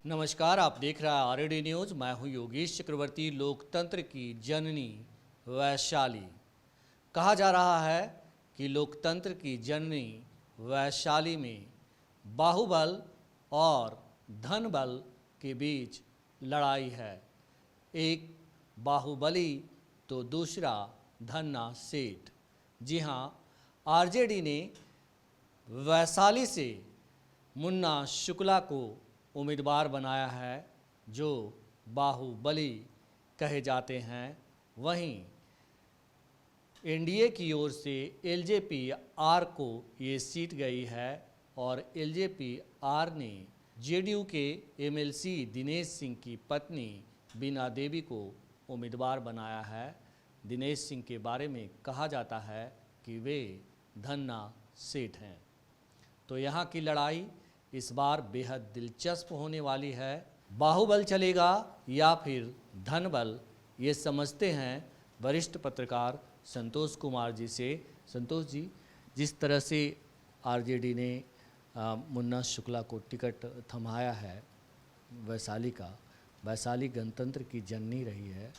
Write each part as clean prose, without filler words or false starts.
नमस्कार, आप देख रहे हैं आरएडी न्यूज। मैं हूं योगेश चक्रवर्ती। लोकतंत्र की जननी वैशाली। कहा जा रहा है कि लोकतंत्र की जननी वैशाली में बाहुबल और धनबल के बीच लड़ाई है। एक बाहुबली तो दूसरा धन्ना सेठ। जी हां, आरजेडी ने वैशाली से मुन्ना शुक्ला को उम्मीदवार बनाया है, जो बाहुबली कहे जाते हैं। वहीं एनडीए की ओर से एलजेपी आर को ये सीट गई है और एलजेपी आर ने जेडीयू के एमएलसी दिनेश सिंह की पत्नी बीना देवी को उम्मीदवार बनाया है। दिनेश सिंह के बारे में कहा जाता है कि वे धन्ना सेठ हैं। तो यहाँ की लड़ाई इस बार बेहद दिलचस्प होने वाली है। बाहुबल चलेगा या फिर धनबल, ये समझते हैं वरिष्ठ पत्रकार संतोष कुमार जी से। संतोष जी, जिस तरह से आरजेडी ने मुन्ना शुक्ला को टिकट थमाया है वैशाली का, वैशाली गणतंत्र की जननी रही है,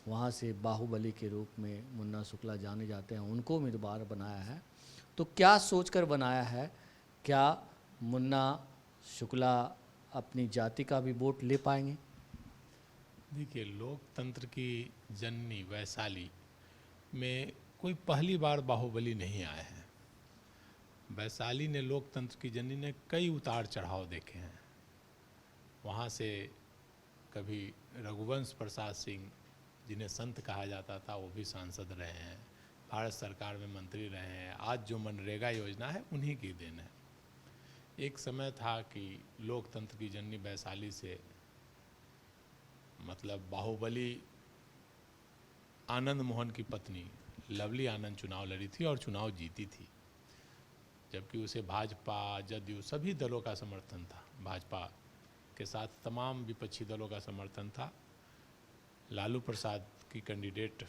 वहाँ से बाहुबली के रूप में मुन्ना शुक्ला जाने जाते हैं, उनको उम्मीदवार बनाया है। तो क्या सोचकर बनाया है? क्या मुन्ना शुक्ला अपनी जाति का भी वोट ले पाएंगे? देखिए, लोकतंत्र की जननी वैशाली में कोई पहली बार बाहुबली नहीं आए हैं। वैशाली ने, लोकतंत्र की जननी ने कई उतार चढ़ाव देखे हैं। वहाँ से कभी रघुवंश प्रसाद सिंह, जिन्हें संत कहा जाता था, वो भी सांसद रहे हैं, भारत सरकार में मंत्री रहे हैं। आज जो मनरेगा योजना है उन्हीं की देन है। एक समय था कि लोकतंत्र की जननी वैशाली से मतलब बाहुबली आनंद मोहन की पत्नी लवली आनंद चुनाव लड़ी थी और चुनाव जीती थी, जबकि उसे भाजपा, जदयू सभी दलों का समर्थन था। भाजपा के साथ तमाम विपक्षी दलों का समर्थन था। लालू प्रसाद की कैंडिडेट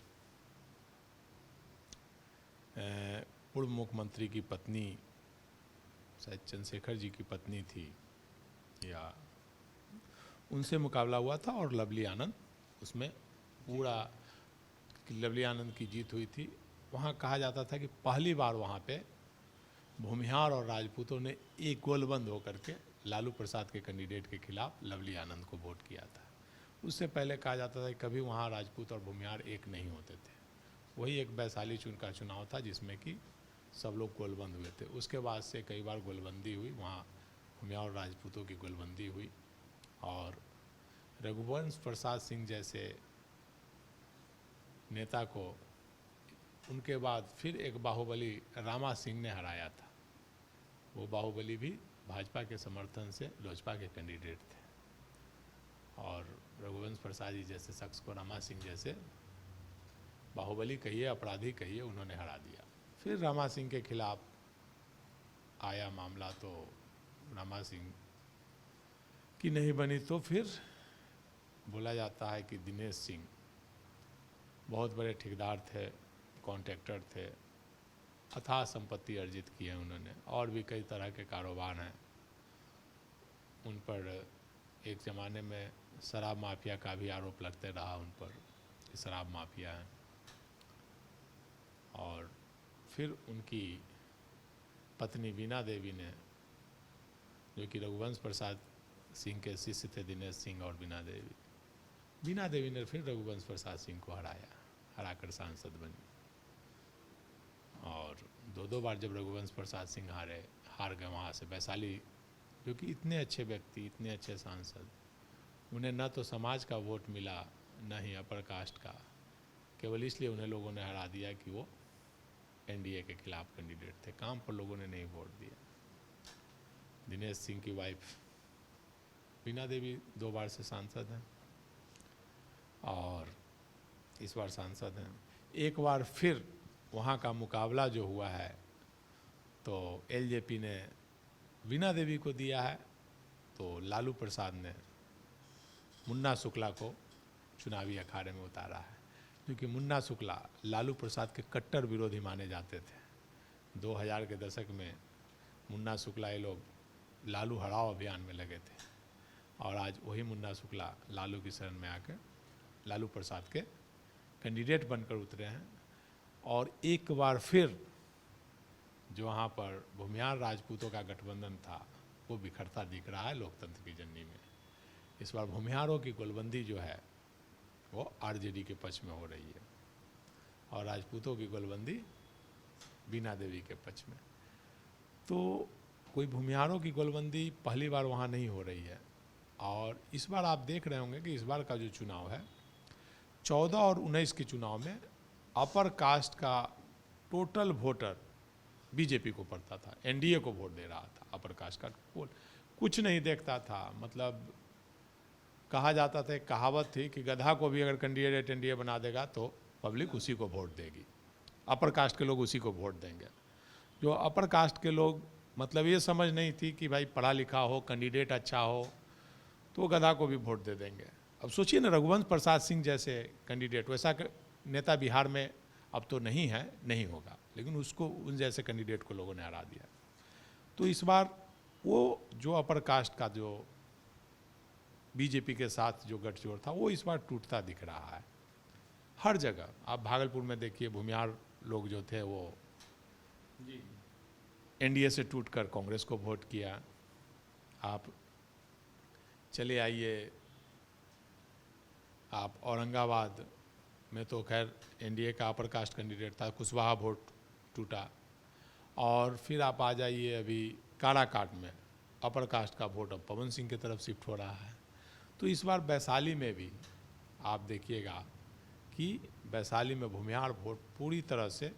पूर्व मुख्यमंत्री की पत्नी, शायद चंद्रशेखर जी की पत्नी थी, या उनसे मुकाबला हुआ था और लवली आनंद उसमें पूरा लवली आनंद की जीत हुई थी। वहाँ कहा जाता था कि पहली बार वहाँ पे भूमिहार और राजपूतों ने एक गोलबंद होकर के लालू प्रसाद के कैंडिडेट के खिलाफ लवली आनंद को वोट किया था। उससे पहले कहा जाता था कि कभी वहाँ राजपूत और भूमिहार एक नहीं होते थे। वही एक वैशाली का चुनाव था जिसमें कि सब लोग गोलबंद हुए थे। उसके बाद से कई बार गोलबंदी हुई, वहाँ भूमिया और राजपूतों की गोलबंदी हुई, और रघुवंश प्रसाद सिंह जैसे नेता को उनके बाद फिर एक बाहुबली रामा सिंह ने हराया था। वो बाहुबली भी भाजपा के समर्थन से लोजपा के कैंडिडेट थे, और रघुवंश प्रसाद जी जैसे शख्स को रामा सिंह जैसे बाहुबली कहिए, अपराधी कहिए, उन्होंने हरा दिया। फिर रामा सिंह के खिलाफ आया मामला, तो रामा सिंह की नहीं बनी, तो फिर बोला जाता है कि दिनेश सिंह बहुत बड़े ठेकेदार थे, कॉन्ट्रैक्टर थे, अथाह संपत्ति अर्जित की है उन्होंने, और भी कई तरह के कारोबार हैं उन पर। एक ज़माने में शराब माफिया का भी आरोप लगते रहा उन पर कि शराब माफिया है। और फिर उनकी पत्नी बीना देवी ने, जो कि रघुवंश प्रसाद सिंह के शिष्य थे, दिनेश सिंह और बीना देवी ने फिर रघुवंश प्रसाद सिंह को हराकर सांसद बनी। और दो बार जब रघुवंश प्रसाद सिंह हार गए वहाँ से, वैशाली जो कि इतने अच्छे व्यक्ति, इतने अच्छे सांसद, उन्हें न तो समाज का वोट मिला, न ही अपर कास्ट का, केवल इसलिए उन्हें लोगों ने हरा दिया कि वो एनडीए के खिलाफ कैंडिडेट थे। काम पर लोगों ने नहीं वोट दिया। दिनेश सिंह की वाइफ बीना देवी 2 बार से सांसद हैं और इस बार सांसद हैं। एक बार फिर वहाँ का मुकाबला जो हुआ है, तो एलजेपी ने बीना देवी को दिया है, तो लालू प्रसाद ने मुन्ना शुक्ला को चुनावी अखाड़े में उतारा है, क्योंकि मुन्ना शुक्ला लालू प्रसाद के कट्टर विरोधी माने जाते थे। 2000 के दशक में मुन्ना शुक्ला ये लोग लालू हड़ाओ अभियान में लगे थे, और आज वही मुन्ना शुक्ला लालू की शरण में आकर लालू प्रसाद के कैंडिडेट बनकर उतरे हैं। और एक बार फिर जो वहाँ पर भूमिहार राजपूतों का गठबंधन था वो बिखरता दिख रहा है लोकतंत्र की जननी में। इस बार भूमिहारों की गोलबंदी जो है वो आरजेडी के पक्ष में हो रही है और राजपूतों की गोलबंदी बीना देवी के पक्ष में। तो कोई भूमिहारों की गोलबंदी पहली बार वहाँ नहीं हो रही है। और इस बार आप देख रहे होंगे कि इस बार का जो चुनाव है 14 और 19 के चुनाव में अपर कास्ट का टोटल वोटर बीजेपी को पड़ता था, एनडीए को वोट दे रहा था। अपर कास्ट का वोट कुछ नहीं देखता था। मतलब कहा जाता था, एक कहावत थी कि गधा को भी अगर कैंडिडेट एनडीए बना देगा तो पब्लिक उसी को वोट देगी, अपर कास्ट के लोग उसी को वोट देंगे। जो अपर कास्ट के लोग मतलब ये समझ नहीं थी कि भाई पढ़ा लिखा हो, कैंडिडेट अच्छा हो तो गधा को भी वोट दे देंगे। अब सोचिए ना, रघुवंश प्रसाद सिंह जैसे कैंडिडेट, वैसा नेता बिहार में अब तो नहीं है, नहीं होगा, लेकिन उसको उन जैसे कैंडिडेट को लोगों ने हरा दिया। तो इस बार वो जो अपर कास्ट का जो बीजेपी के साथ जो गठजोड़ था वो इस बार टूटता दिख रहा है हर जगह। आप भागलपुर में देखिए, भूमिहार लोग जो थे वो एनडीए से टूटकर कांग्रेस को वोट किया। आप चले आइए, आप औरंगाबाद में तो खैर एनडीए का अपर कास्ट कैंडिडेट था, कुशवाहा वोट टूटा। और फिर आप आ जाइए अभी काराकाट में अपर कास्ट का वोट अब पवन सिंह की तरफ शिफ्ट हो रहा है। तो इस बार वैशाली में भी आप देखिएगा कि वैशाली में भूमिहार वोट पूरी तरह से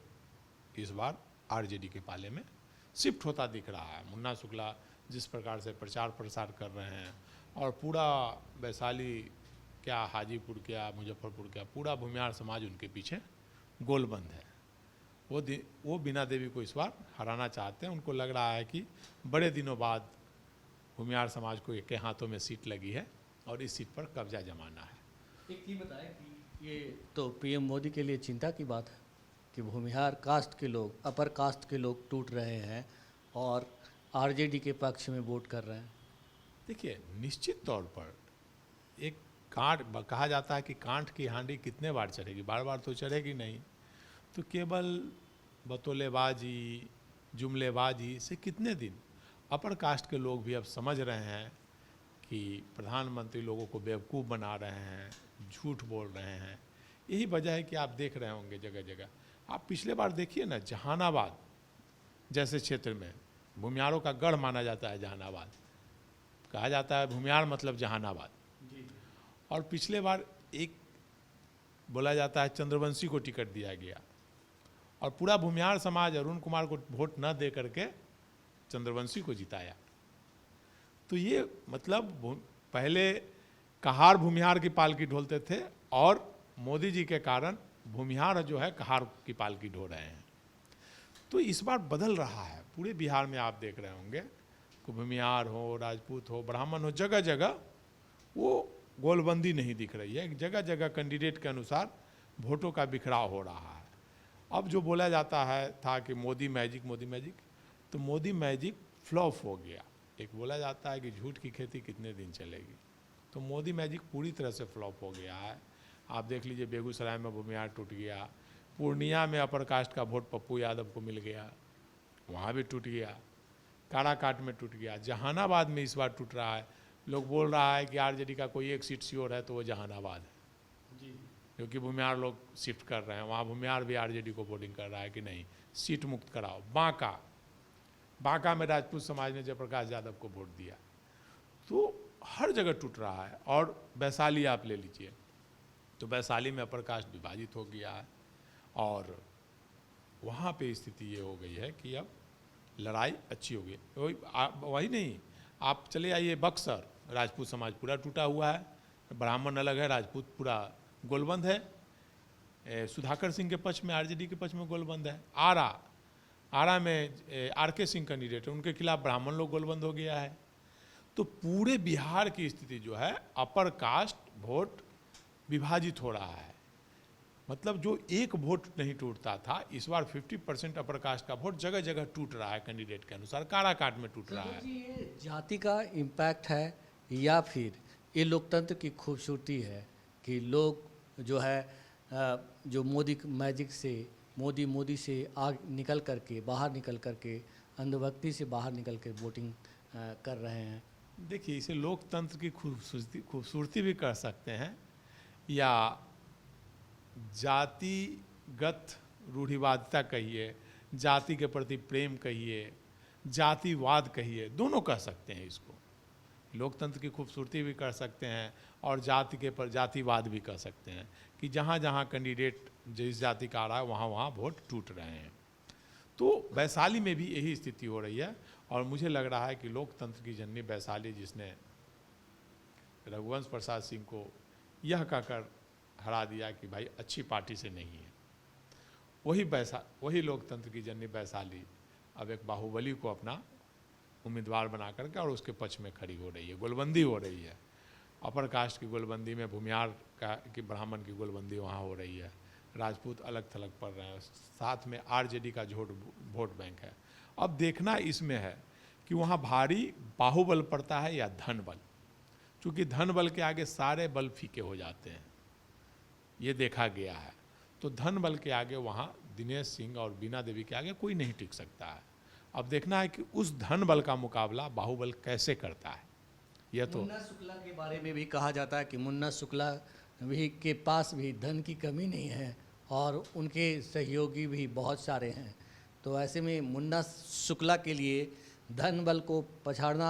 इस बार आरजेडी के पाले में शिफ्ट होता दिख रहा है। मुन्ना शुक्ला जिस प्रकार से प्रचार प्रसार कर रहे हैं और पूरा वैशाली क्या, हाजीपुर क्या, मुजफ्फरपुर क्या, पूरा भूमिहार समाज उनके पीछे गोलबंद है। वो बीना देवी को इस बार हराना चाहते हैं। उनको लग रहा है कि बड़े दिनों बाद भूमिहार समाज को एक के हाथों में सीट लगी है और इस सीट पर कब्जा जमाना है। एक ये बताएं कि ये तो पीएम मोदी के लिए चिंता की बात है कि भूमिहार कास्ट के लोग, अपर कास्ट के लोग टूट रहे हैं और आरजेडी के पक्ष में वोट कर रहे हैं। देखिए, निश्चित तौर पर एक कांट, कहा जाता है कि कांट की हांडी कितने बार चढ़ेगी, बार बार तो चढ़ेगी नहीं। तो केवल बतौलेबाजी, जुमलेबाजी से कितने दिन। अपर कास्ट के लोग भी अब समझ रहे हैं कि प्रधानमंत्री लोगों को बेवकूफ़ बना रहे हैं, झूठ बोल रहे हैं। यही वजह है कि आप देख रहे होंगे जगह जगह। आप पिछले बार देखिए ना, जहानाबाद जैसे क्षेत्र में भूमिहारों का गढ़ माना जाता है जहानाबाद, कहा जाता है भूमिहार मतलब जहानाबाद। और पिछले बार एक बोला जाता है चंद्रवंशी को टिकट दिया गया और पूरा भूमिहार समाज अरुण कुमार को वोट न दे करके चंद्रवंशी को जिताया। तो ये मतलब पहले कहार भूमिहार की पालकी ढोलते थे और मोदी जी के कारण भूमिहार जो है कहार की पालकी ढो रहे हैं। तो इस बार बदल रहा है पूरे बिहार में। आप देख रहे होंगे कि भूमिहार हो, राजपूत हो, ब्राह्मण हो, जगह जगह वो गोलबंदी नहीं दिख रही है। जगह जगह कैंडिडेट के अनुसार वोटों का बिखराव हो रहा है। अब जो बोला जाता है था कि मोदी मैजिक, मोदी मैजिक, तो मोदी मैजिक फ्लॉप हो गया। एक बोला जाता है कि झूठ की खेती कितने दिन चलेगी, तो मोदी मैजिक पूरी तरह से फ्लॉप हो गया है। आप देख लीजिए, बेगूसराय में भूमिहार टूट गया, पूर्णिया में अपर कास्ट का वोट पप्पू यादव को मिल गया, वहाँ भी टूट गया, काराकाट में टूट गया, जहानाबाद में इस बार टूट रहा है। लोग बोल रहा है कि आरजेडी का कोई एक सीट श्योर है तो वो जहानाबाद है जी, क्योंकि भूमिहार लोग शिफ्ट कर रहे हैं वहाँ। भूमिहार भी आरजेडी को वोटिंग कर रहा है कि नहीं सीट मुक्त कराओ। बांका में राजपूत समाज ने जयप्रकाश यादव को वोट दिया। तो हर जगह टूट रहा है। और वैशाली आप ले लीजिए, तो वैशाली में अपर कास्ट विभाजित हो गया है और वहाँ पे स्थिति ये हो गई है कि अब लड़ाई अच्छी हो गई। वही नहीं, आप चले आइए बक्सर, राजपूत समाज पूरा टूटा हुआ है, ब्राह्मण अलग है, राजपूत पूरा गोलबंद है। सुधाकर सिंह के पक्ष में, आरजेडी के पक्ष में गोलबंद है। आरा में आरके सिंह कैंडिडेट है, उनके खिलाफ ब्राह्मण लोग गोलबंद हो गया है। तो पूरे बिहार की स्थिति जो है, अपर कास्ट वोट विभाजित हो रहा है। मतलब जो एक वोट नहीं टूटता था, इस बार 50% अपर कास्ट का वोट जगह जगह टूट रहा है कैंडिडेट के अनुसार। काराकाट में टूट रहा है। ये जाति का इम्पैक्ट है या फिर ये लोकतंत्र की खूबसूरती है कि लोग जो है जो मोदी मैजिक से मोदी से आग निकल करके बाहर निकल करके अंधभक्ति से बाहर निकल के वोटिंग कर रहे हैं। देखिए, इसे लोकतंत्र की खूबसूरती भी कह सकते हैं, या जातिगत रूढ़िवादिता कहिए, जाति के प्रति प्रेम कहिए, जातिवाद कहिए, दोनों कह सकते हैं इसको। लोकतंत्र की खूबसूरती भी कर सकते हैं और जाति के पर जातिवाद भी कह सकते हैं कि जहाँ जहाँ कैंडिडेट जिस जाति का आ रहा है वहाँ वहाँ वोट टूट रहे हैं। तो वैशाली में भी यही स्थिति हो रही है और मुझे लग रहा है कि लोकतंत्र की जननी वैशाली, जिसने रघुवंश प्रसाद सिंह को यह कहकर हरा दिया कि भाई अच्छी पार्टी से नहीं है, वही लोकतंत्र की जननी वैशाली अब एक बाहुबली को अपना उम्मीदवार बना करके और उसके पक्ष में खड़ी हो रही है। गोलबंदी हो रही है, अपर कास्ट की गोलबंदी में भूमिहार की ब्राह्मण की गोलबंदी वहाँ हो रही है, राजपूत अलग थलग पड़ रहे हैं, साथ में आरजेडी का वोट बैंक है। अब देखना इसमें है कि वहाँ भारी बाहुबल पड़ता है या धन बल, क्योंकि धन बल के आगे सारे बल फीके हो जाते हैं, ये देखा गया है। तो धन बल के आगे वहाँ दिनेश सिंह और बीना देवी के आगे कोई नहीं टिक सकता है। अब देखना है कि उस धन बल का मुकाबला बाहुबल कैसे करता है। यह तो मुन्ना शुक्ला के बारे में भी कहा जाता है कि मुन्ना शुक्ला भी के पास भी धन की कमी नहीं है और उनके सहयोगी भी बहुत सारे हैं। तो ऐसे में मुन्ना शुक्ला के लिए धन बल को पछाड़ना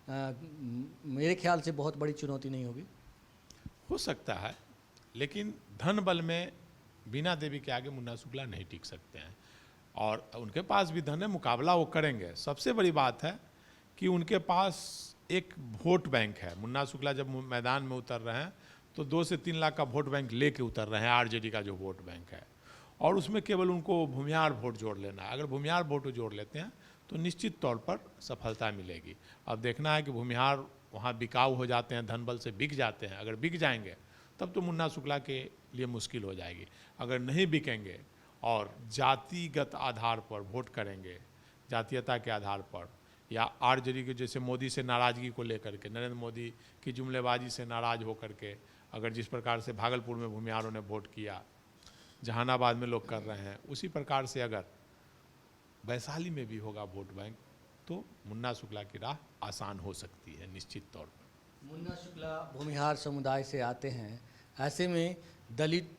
मेरे ख्याल से बहुत बड़ी चुनौती नहीं होगी। हो सकता है, लेकिन धन बल में बीना देवी के आगे मुन्ना शुक्ला नहीं टिक सकते हैं और उनके पास भी धन है, मुकाबला वो करेंगे। सबसे बड़ी बात है कि उनके पास एक वोट बैंक है। मुन्ना शुक्ला जब मैदान में उतर रहे हैं तो 2 से 3 लाख का वोट बैंक लेके उतर रहे हैं, आरजेडी का जो वोट बैंक है, और उसमें केवल उनको भूमिहार वोट जोड़ लेना है। अगर भूमिहार वोट जोड़ लेते हैं तो निश्चित तौर पर सफलता मिलेगी। अब देखना है कि भूमिहार वहाँ बिकाऊ हो जाते हैं, धन बल से बिक जाते हैं। अगर बिक जाएंगे तब तो मुन्ना शुक्ला के लिए मुश्किल हो जाएगी। अगर नहीं बिकेंगे और जातिगत आधार पर वोट करेंगे, जातीयता के आधार पर, या आरजेडी के जैसे मोदी से नाराज़गी को लेकर के, नरेंद्र मोदी की जुमलेबाजी से नाराज़ होकर के, अगर जिस प्रकार से भागलपुर में भूमिहारों ने वोट किया, जहानाबाद में लोग कर रहे हैं, उसी प्रकार से अगर वैशाली में भी होगा वोट बैंक तो मुन्ना शुक्ला की राह आसान हो सकती है निश्चित तौर पर। मुन्ना शुक्ला भूमिहार समुदाय से आते हैं, ऐसे में दलित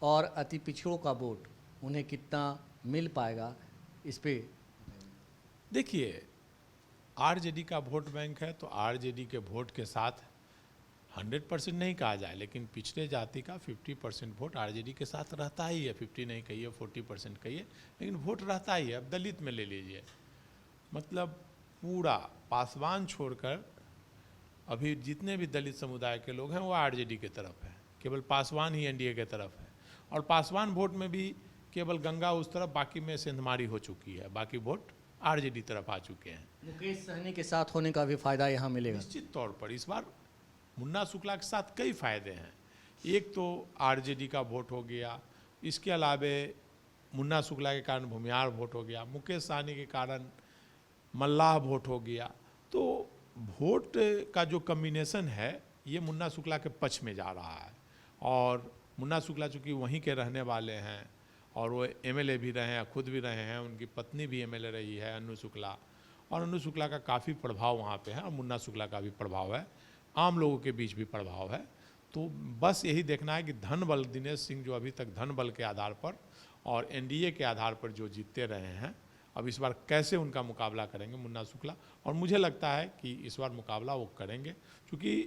और अति पिछड़ों का वोट उन्हें कितना मिल पाएगा, इस पे देखिए, आरजेडी का वोट बैंक है तो आरजेडी के वोट के साथ 100% नहीं कहा जाए, लेकिन पिछड़े जाति का 50% वोट आरजेडी के साथ रहता ही है। 50 नहीं कहिए, 40% कहिए, लेकिन वोट रहता ही है। अब दलित में ले लीजिए, मतलब पूरा पासवान छोड़कर अभी जितने भी दलित समुदाय के लोग हैं वो आरजेडी के तरफ है, केवल पासवान ही एनडीए के तरफ है। और पासवान वोट में भी केवल गंगा उस तरफ, बाकी में सेंधमारी हो चुकी है, बाकी वोट आरजेडी तरफ आ चुके हैं। मुकेश सहनी के साथ होने का भी फायदा यहाँ मिलेगा निश्चित तौर पर। इस बार मुन्ना शुक्ला के साथ कई फायदे हैं। एक तो आरजेडी का वोट हो गया, इसके अलावे मुन्ना शुक्ला के कारण भूमिहार वोट हो गया, मुकेश सहनी के कारण मल्लाह वोट हो गया। तो वोट का जो कम्बिनेशन है ये मुन्ना शुक्ला के पक्ष में जा रहा है। और मुन्ना शुक्ला चूँकि वहीं के रहने वाले हैं और वो एमएलए भी रहे हैं, खुद भी रहे हैं, उनकी पत्नी भी एमएलए रही है अनु शुक्ला, और अनु शुक्ला का काफ़ी प्रभाव वहाँ पे है और मुन्ना शुक्ला का भी प्रभाव है, आम लोगों के बीच भी प्रभाव है। तो बस यही देखना है कि धन बल, दिनेश सिंह जो अभी तक धन बल के आधार पर और एनडीए के आधार पर जो जीतते रहे हैं, अब इस बार कैसे उनका मुकाबला करेंगे मुन्ना शुक्ला। और मुझे लगता है कि इस बार मुकाबला वो करेंगे, क्योंकि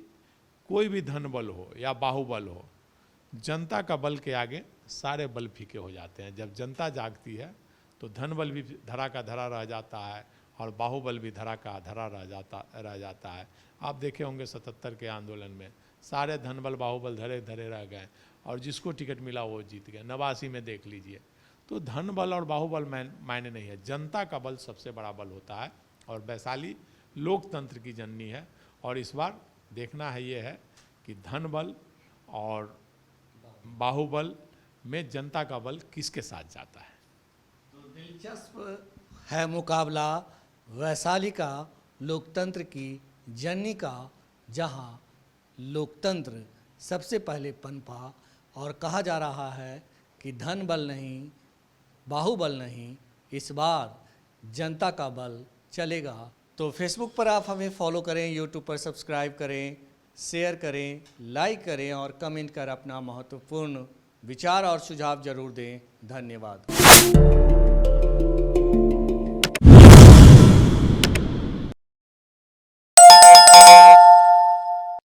कोई भी धन बल हो या बाहुबल हो, जनता का बल के आगे सारे बल फीके हो जाते हैं। जब जनता जागती है तो धन बल भी धरा का धरा रह जाता है और बाहुबल भी धरा का धरा रह जाता है। आप देखे होंगे 77 के आंदोलन में सारे धन बल बाहुबल धरे धरे रह गए और जिसको टिकट मिला वो जीत गए। 89 में देख लीजिए। तो धन बल और बाहुबल मायने नहीं है, जनता का बल सबसे बड़ा बल होता है। और वैशाली लोकतंत्र की जननी है और इस बार देखना है ये है कि धन बल और बाहुबल में जनता का बल किसके साथ जाता है। तो दिलचस्प है मुकाबला वैशाली का लोकतंत्र की जननी का जहां लोकतंत्र सबसे पहले पनपा और कहा जा रहा है कि धन बल नहीं, बाहुबल नहीं, इस बार जनता का बल चलेगा। तो फेसबुक पर आप हमें फॉलो करें, यूट्यूब पर सब्सक्राइब करें, शेयर करें, लाइक करें और कमेंट कर अपना महत्वपूर्ण विचार और सुझाव जरूर दें। धन्यवाद।